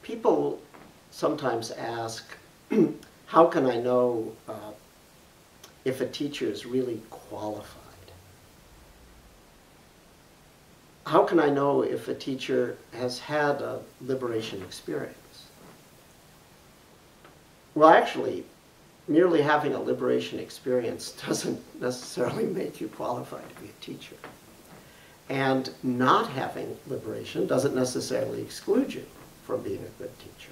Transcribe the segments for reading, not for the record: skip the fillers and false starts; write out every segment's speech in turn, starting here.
People sometimes ask, how can I know if a teacher is really qualified? How can I know if a teacher has had a liberation experience? Well, actually, merely having a liberation experience doesn't necessarily make you qualified to be a teacher. And not having liberation doesn't necessarily exclude you from being a good teacher.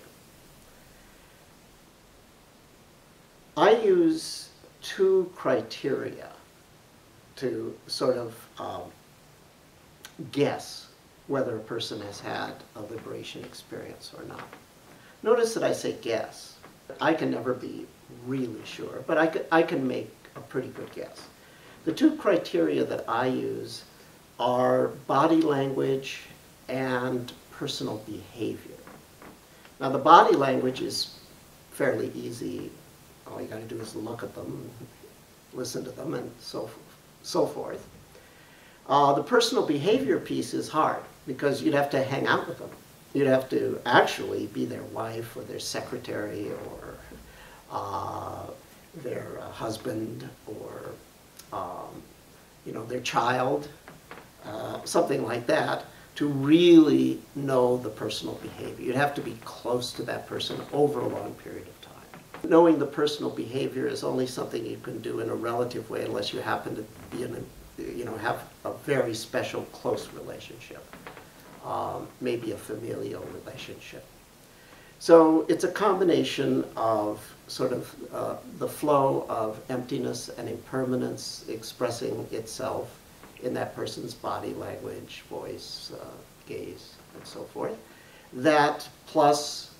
I use two criteria to sort of guess whether a person has had a liberation experience or not. Notice that I say guess. I can never be really sure, but I can make a pretty good guess. The two criteria that I use are body language and personal behavior. Now, the body language is fairly easy. All you got to do is look at them, listen to them, and so forth. The personal behavior piece is hard because you'd have to hang out with them. You'd have to actually be their wife or their secretary or their husband or their child, something like that, to really know the personal behavior. You'd have to be close to that person over a long period of time. Knowing the personal behavior is only something you can do in a relative way unless you happen to be have a very special, close relationship, maybe a familial relationship. So it's a combination of sort of the flow of emptiness and impermanence expressing itself in that person's body language, voice, gaze, and so forth. That plus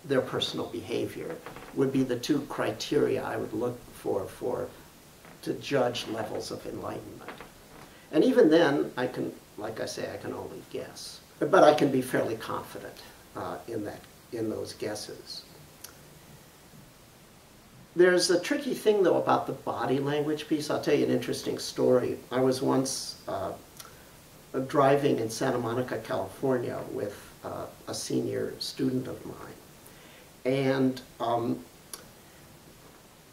their personal behavior would be the two criteria I would look for to judge levels of enlightenment. And even then, I can, like I say, I can only guess. But I can be fairly confident in those guesses. There's a tricky thing, though, about the body language piece. I'll tell you an interesting story. I was once driving in Santa Monica, California with a senior student of mine. And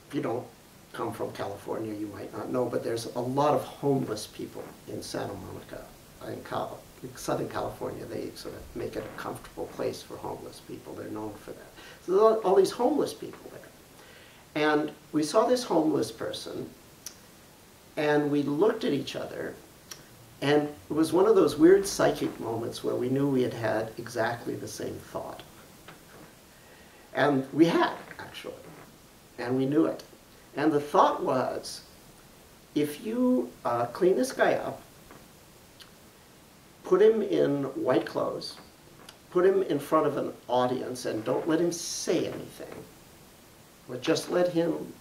if you don't come from California, you might not know, but there's a lot of homeless people in Santa Monica. In Southern California, they sort of make it a comfortable place for homeless people. They're known for that. So there are all these homeless people there. And we saw this homeless person, and we looked at each other, and it was one of those weird psychic moments where we knew we had had exactly the same thought. And we had, actually, and we knew it. And the thought was, if you clean this guy up, put him in white clothes, put him in front of an audience, and don't let him say anything, but just let him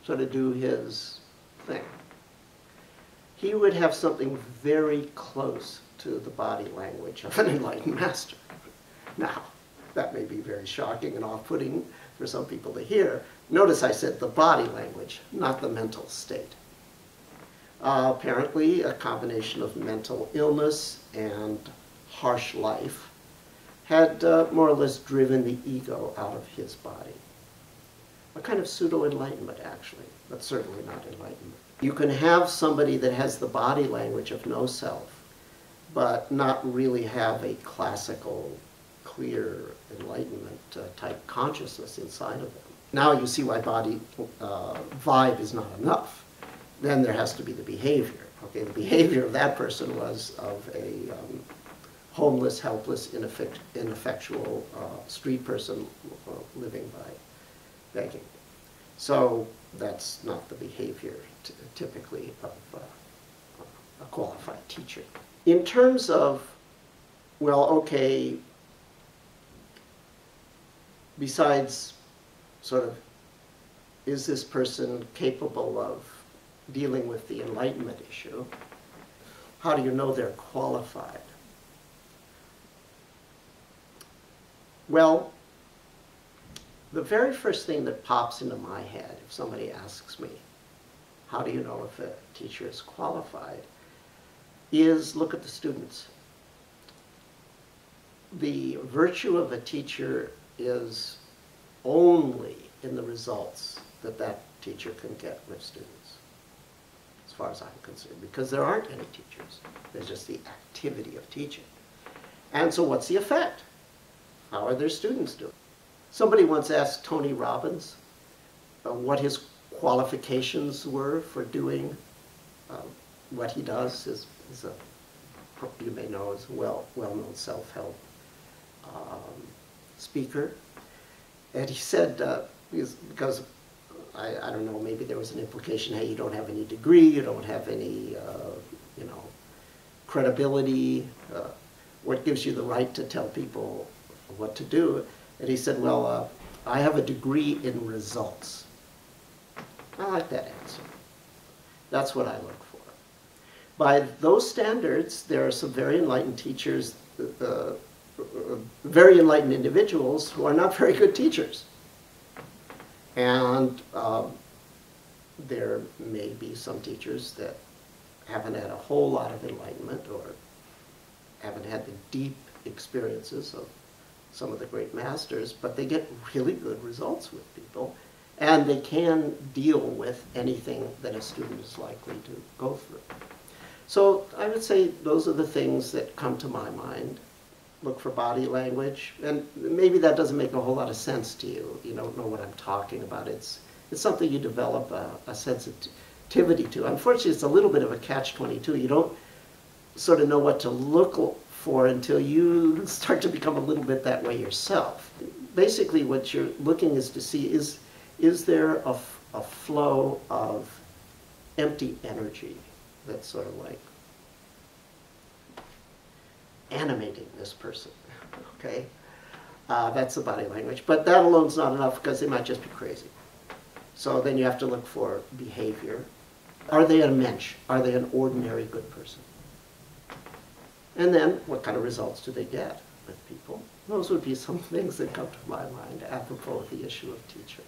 sort of do his thing, he would have something very close to the body language of an enlightened master. Now, that may be very shocking and off-putting for some people to hear. Notice I said the body language, not the mental state. Apparently, a combination of mental illness and harsh life had more or less driven the ego out of his body. A kind of pseudo-enlightenment, actually, but certainly not enlightenment. You can have somebody that has the body language of no self, but not really have a classical, clear enlightenment type consciousness inside of them. Now you see why body vibe is not enough. Then there has to be the behavior. Okay, the behavior of that person was of a homeless, helpless, ineffectual street person living by begging. So that's not the behavior typically of a qualified teacher. In terms of, well, okay, besides sort of, is this person capable of dealing with the enlightenment issue, how do you know they're qualified? Well, the very first thing that pops into my head if somebody asks me, how do you know if a teacher is qualified, is look at the students. The virtue of a teacher is only in the results that that teacher can get with students, as far as I'm concerned, because there aren't any teachers. There's just the activity of teaching. And so what's the effect? How are their students doing? Somebody once asked Tony Robbins what his qualifications were for doing what he does. Is a, you may know, is a well-known self-help speaker. And he said, because I don't know, maybe there was an implication, hey, you don't have any degree, you don't have any, you know, credibility, what gives you the right to tell people what to do? And he said, well, I have a degree in results. I like that answer. That's what I look for. By those standards, there are some very enlightened teachers, very enlightened individuals who are not very good teachers. And there may be some teachers that haven't had a whole lot of enlightenment or haven't had the deep experiences of some of the great masters, but they get really good results with people, and they can deal with anything that a student is likely to go through. So I would say those are the things that come to my mind. Look for body language, and maybe that doesn't make a whole lot of sense to you. You don't know what I'm talking about. It's something you develop a sensitivity to. Unfortunately, it's a little bit of a catch-22. You don't sort of know what to look for until you start to become a little bit that way yourself. Basically, what you're looking is to see is there a flow of empty energy that's sort of like animating this person, okay? That's the body language. But that alone's not enough because they might just be crazy. So then you have to look for behavior. Are they a mensch? Are they an ordinary good person? And then what kind of results do they get with people? Those would be some things that come to my mind apropos of the issue of teacher.